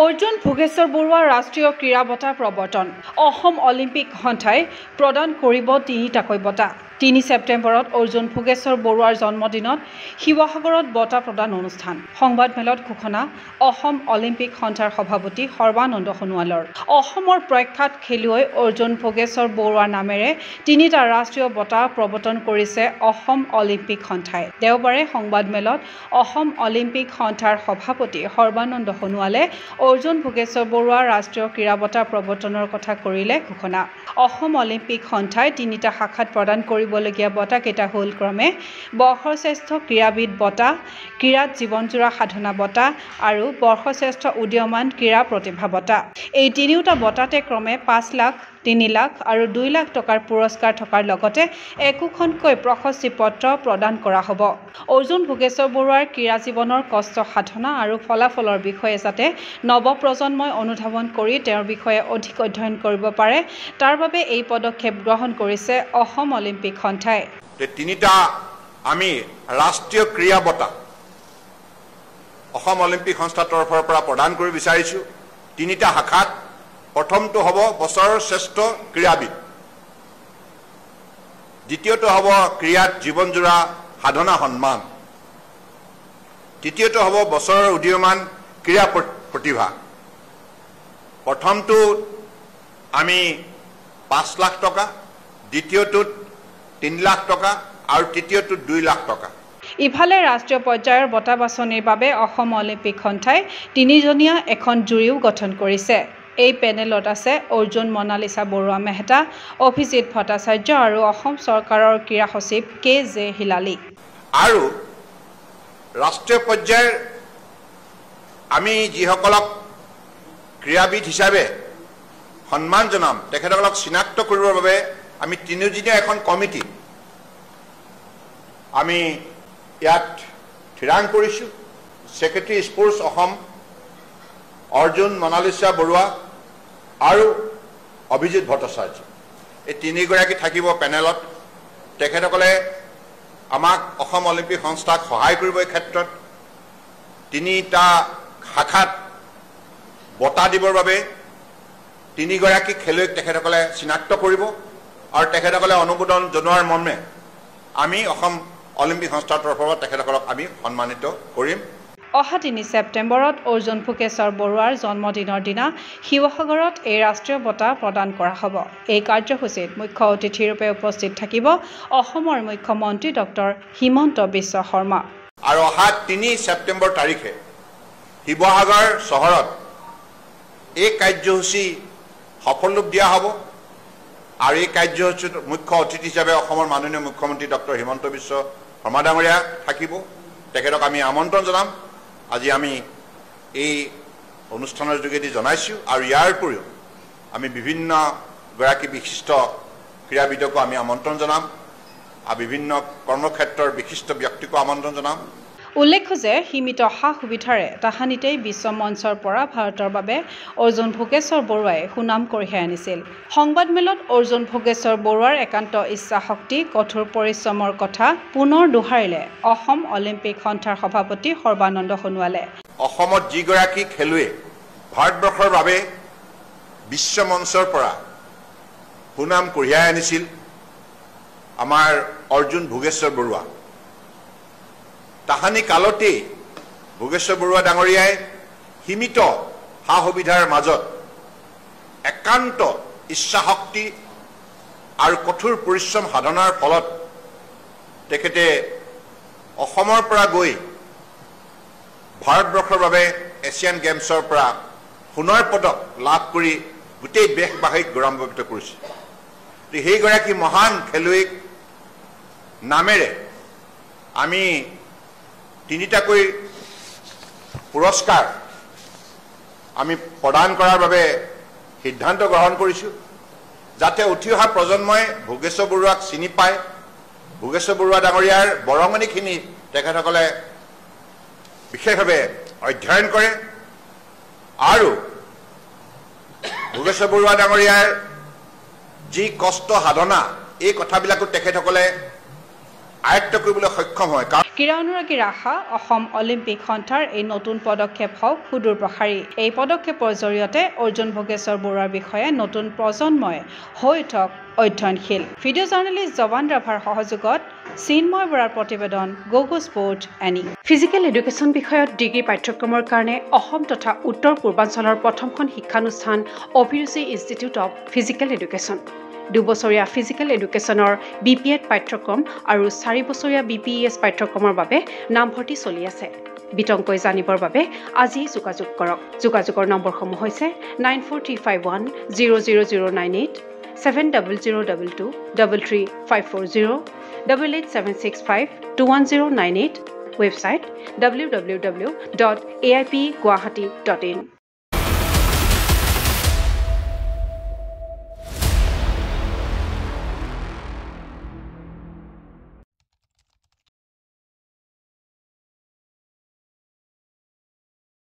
অৰ্জুন ভোগেশ্বৰ বৰুৱা ৰাষ্ট্ৰীয় ক্ৰীড়া বঁটা প্ৰৱৰ্তন অসম অলিম্পিক সন্থাই প্ৰদান কৰিব ৩টাকৈ বঁটা ৩ ছেপ্টেম্বৰত অৰ্জুন ভোগেশ্বৰ বৰুৱাৰ জন্মদিনত শিৱসাগৰত বঁটা প্ৰদান অনুষ্ঠান সংবাদমেলত ঘোষণা অসম অলিম্পিক সন্থাৰ সভাপতি সৰ্বানন্দ সোণোৱালৰ অসমৰ প্ৰখ্যাত খেলুৱৈ অৰ্জুন ভোগেশ্বৰ বৰুৱাৰ নামেৰে ৩টা ৰাষ্ট্ৰীয় বঁটা প্ৰৱৰ্তন কৰিছে অসম অলিম্পিক সন্থাই দেওবাৰে সংবাদমেলত অসম অলিম্পিক সন্থাৰ সভাপতি সৰ্বানন্দ সোণোৱালে অৰ্জুন ভোগেশ্বৰ বৰুৱা ৰাষ্ট্ৰীয় ক্ৰীড়া বঁটা প্ৰৱৰ্তনৰ কথা কৰিলে ঘোষণা অসম অলিম্পিক সন্থাই ৩টা শাখাত প্ৰদান কৰিবলগীয়া বঁটা কেইটা হ'ল ক্ৰমে বৰ্ষশ্ৰেষ্ঠ ক্ৰীড়াবিদ বঁটা ক্ৰীড়াত জীৱনজোৰা সাধনা বঁটা আৰু বৰ্ষশ্ৰেষ্ঠ উদীয়মান ক্ৰীড়া প্ৰতিভা বঁটা এই তিনিওটা বঁটাতে ক্ৰমে ৫ লাখ ৩ লাখ আৰু ২ লাখ টকাৰ পুৰস্কাৰ থকাৰ লগতে একোখনকৈ প্ৰশস্তি পত্ৰ প্ৰদান কৰা হ'ব অৰ্জুন ভোগেশ্বৰ বৰুৱাৰ ক্ৰীড়া জীৱনৰ কষ্ট সাধনা আৰু ফলাফলৰ বিষয়ে যাতে নৱপ্ৰজন্মই অনুধাৱন কৰি তেওঁৰ বিষয়ে অধিক অধ্যয়ন কৰিব পাৰে তাৰ বাবে এই পদক্ষেপ গ্ৰহণ কৰিছে অসম অলিম্পিক সন্থাই তিনিটা আমি ৰাষ্ট্ৰীয় ক্ৰীড়া বঁটা অসম অলিম্পিক সংস্থাৰ তৰফৰ পৰা প্ৰদান কৰি বিচাৰিছো তিনিটা শাখাত প্ৰথমটো হ'ব বছৰৰ শ্ৰেষ্ঠ ক্ৰীড়াবিদ দ্বিতীয়টো হ'ব ক্ৰীড়াত জীৱনজোৰা সাধনা সন্মান তৃতীয়টো হ'ব বছৰৰ উদীয়মান ক্ৰীড়া প্ৰতিভা প্ৰথমটো আমি ৫ লাখ টকা দ্বিতীয়টোত ৩ লাখ টকা আৰু তৃতীয়টোত ২ লাখ টকা ইফালে ৰাষ্ট্ৰীয় পৰ্যায়ৰ বঁটা বাছনিৰ বাবে অসম অলিম্পিক সন্থাই ৩জনীয়া এখন জুৰিও গঠন কৰিছে এই পেনেলত আছে অৰ্জুন মনালিছা বৰুৱা মেহতা অভিজিত ভট্টাচাৰ্য আৰু অসম চৰকাৰৰ ক্ৰীড়া সচিব কে.জে. হিলালী আৰু ৰাষ্ট্ৰীয় পৰ্যায়ৰ আমি যিসকলক ক্ৰীড়াবিদ হিচাপে সন্মান জনাম তেখেতসকলক চিনাক্ত কৰিবৰ বাবে আমি ৩জনীয়া এখন কমিটি আমি ইয়াত থিৰাং কৰিছোঁ ছেক্ৰেটাৰী স্পৰ্টছ অসম অৰ্জুন মনালিছা বৰুৱা আৰু অভিজিত ভট্টাচাৰ্য এই তিনিগৰাকী থাকিব পেনেলত তেখেতসকলে আমাক অসম অলিম্পিক সংস্থাক সহায় কৰিব এই ক্ষেত্ৰত তিনিটা শাখাত বঁটা দিবৰ বাবে তিনিগৰাকী খেলুৱৈক তেখেতসকলে চিনাক্ত কৰিব আৰু তেখেতসকলে অনুমোদন জনোৱাৰ মৰ্মে আমি অসম অলিম্পিক সংস্থাৰ তৰফৰ পৰা তেখেতসকলক আমি সন্মানিত কৰিম অহা ৩ ছেপ্টেম্বৰত অৰ্জুন ভোগেশ্বৰ বৰুৱাৰ জন্মদিনৰ দিনা শিৱসাগৰত এই ৰাষ্ট্ৰীয় বঁটা প্ৰদান কৰা হ'ব এই কাৰ্যসূচীত মুখ্য অতিথিৰূপে উপস্থিত থাকিব অসমৰ মুখ্যমন্ত্ৰী ডক্টৰ হিমন্ত বিশ্ব শৰ্মা আৰু অহা ৩ ছেপ্টেম্বৰ তাৰিখে শিৱসাগৰ চহৰত এই কাৰ্যসূচী সফল ৰূপ দিয়া হ'ব আৰু এই কাৰ্যসূচীত মুখ্য অতিথি হিচাপে অসমৰ মাননীয় মুখ্যমন্ত্ৰী ডক্টৰ হিমন্ত বিশ্ব শৰ্মা ডাঙৰীয়া থাকিব তেখেতক আমি আমন্ত্ৰণ জনাম আজি আমি এই অনুষ্ঠানৰ যোগেদি জনাইছোঁ আৰু ইয়াৰ উপৰিও আমি বিভিন্নগৰাকী বিশিষ্ট ক্ৰীড়াবিদকো আমি আমন্ত্ৰণ জনাম আৰু বিভিন্ন কৰ্মক্ষেত্ৰৰ বিশিষ্ট ব্যক্তিকো আমন্ত্ৰণ জনাম উল্লেখ্য যে সীমিত সা সুবিধাৰে তাহানিতেই বিশ্ব মঞ্চৰ পৰা ভাৰতৰ বাবে অৰ্জুন ভোগেশ্বৰ বৰুৱাই সুনাম কঢ়িয়াই আনিছিল সংবাদমেলত অৰ্জুন ভোগেশ্বৰ বৰুৱাৰ একান্ত ইচ্ছা শক্তি কঠোৰ পৰিশ্ৰমৰ কথা পুনৰ দোহাৰিলে অসম অলিম্পিক সন্থাৰ সভাপতি সৰ্বানন্দ সোণোৱালে অসমত যিগৰাকী খেলুৱৈ ভাৰতবৰ্ষৰ বাবে বিশ্ব মঞ্চৰ পৰা সুনাম কঢ়িয়াই আনিছিল আমাৰ অৰ্জুন ভোগেশ্বৰ বৰুৱা তাহানি কালতেই ভোগেশ্বৰ বৰুৱা ডাঙৰীয়াই সীমিত সা সুবিধাৰ মাজত একান্ত ইচ্ছাশক্তি আৰু কঠোৰ পৰিশ্ৰম সাধনাৰ ফলত তেখেতে অসমৰ পৰা গৈ ভাৰতবৰ্ষৰ বাবে এছিয়ান গেমছৰ পৰা সোণৰ পদক লাভ কৰি গোটেই দেশবাসীক গৌৰৱান্বিত কৰিছে সেইগৰাকী মহান খেলুৱৈক নামেৰে আমি ৩টাকৈ পুৰস্কাৰ আমি প্ৰদান কৰাৰ বাবে সিদ্ধান্ত গ্ৰহণ কৰিছোঁ যাতে উঠি অহা প্ৰজন্মই ভোগেশ্বৰ বৰুৱাক চিনি পায় ভোগেশ্বৰ বৰুৱা ডাঙৰীয়াৰ বৰঙণিখিনি তেখেতসকলে বিশেষভাৱে অধ্যয়ন কৰে আৰু ভোগেশ্বৰ বৰুৱা ডাঙৰীয়াৰ যি কষ্ট সাধনা এই কথাবিলাকো তেখেতসকলে আয়ত্ত কৰিবলৈ সক্ষম হয় ক্ৰীড়া অনুৰাগীৰ আশা অসম অলিম্পিক সন্থাৰ এই নতুন পদক্ষেপ হওক সুদূৰ প্ৰসাৰী। এই পদক্ষেপৰ জৰিয়তে অৰ্জুন ভোগেশ্বৰ বৰুৱাৰ বিষয়ে নতুন প্ৰজন্মই হৈ উঠক অধ্যয়নশীল। ভিডিঅ' জাৰ্নেলিষ্ট জৱান ৰাভাৰ সহযোগত চিন্ময় বৰাৰ প্ৰতিবেদন Gogo sport any. Physical education বিষয়ত ডিগ্ৰী পাঠ্যক্ৰমৰ কাৰণে অসম তথা উত্তৰ পূৰ্বাঞ্চলৰ প্ৰথমখন শিক্ষানুষ্ঠান অভিৰুচি ইনষ্টিটিউট অৱ ফিজিকেল এডুকেশ্যন। 2 বছৰীয়া ফিজিকেল এডুকেশ্যনৰ BPEd পাঠ্যক্ৰম আৰু 4 বছৰীয়া BPES পাঠ্যক্ৰমৰ বাবে নামভৰ্তি চলি আছে। বিতংকৈ জানিবৰ বাবে আজি যোগাযোগ কৰক। যোগাযোগৰ নম্বৰসমূহ হৈছে 9435100098, 7002 33540, 88765210998, ৱেবছাইট www.aipguwahati.in।